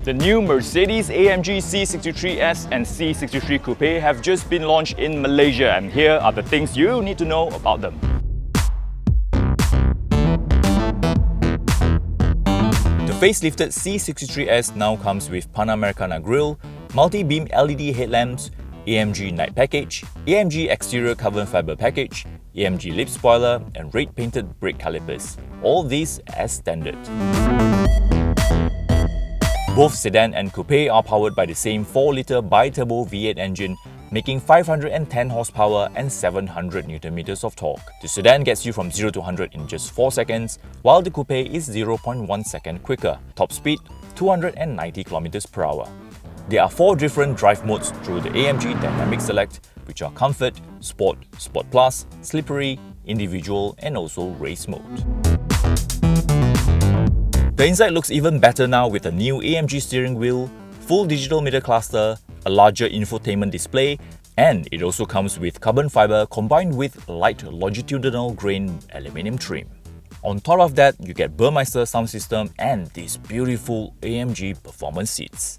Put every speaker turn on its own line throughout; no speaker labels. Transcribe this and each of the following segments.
The new Mercedes-AMG C63 and C63 Coupe have just been launched in Malaysia, and here are the things you need to know about them. The facelifted C63 now comes with Panamericana grille, multi-beam LED headlamps, AMG night package, AMG exterior carbon fiber package, AMG lip spoiler, and red-painted brake calipers. All these as standard. Both Sedan and Coupe are powered by the same 4-litre bi-turbo V8 engine, making 510 horsepower and 700 Nm of torque. The Sedan gets you from 0 to 100 in just 4 seconds, while the Coupe is 0.1 second quicker. Top speed 290 km/h. There are 4 different drive modes through the AMG Dynamic Select, which are Comfort, Sport, Sport Plus, Slippery, Individual, and also Race mode. The inside looks even better now with a new AMG steering wheel, full digital meter cluster, a larger infotainment display, and it also comes with carbon fiber combined with light longitudinal grain aluminium trim. On top of that, you get Burmeister sound system and these beautiful AMG performance seats.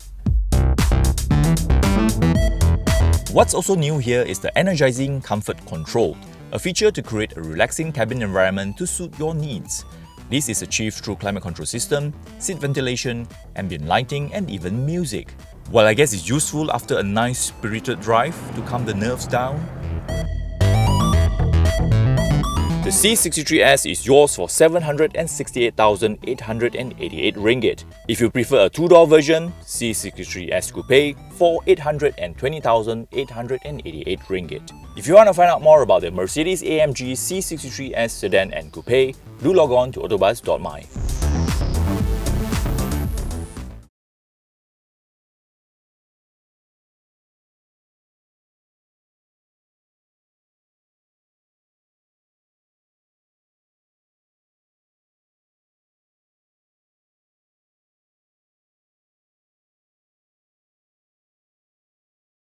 What's also new here is the energizing comfort control, a feature to create a relaxing cabin environment to suit your needs. This is achieved through climate control system, seat ventilation, ambient lighting, and even music. Well, I guess it's useful after a nice spirited drive to calm the nerves down. The C63 is yours for 768,888 ringgit. If you prefer a two-door version, C63 Coupe for 820,888 ringgit. If you want to find out more about the Mercedes-AMG C63 Sedan and Coupe, do log on to AutoBuzz.my.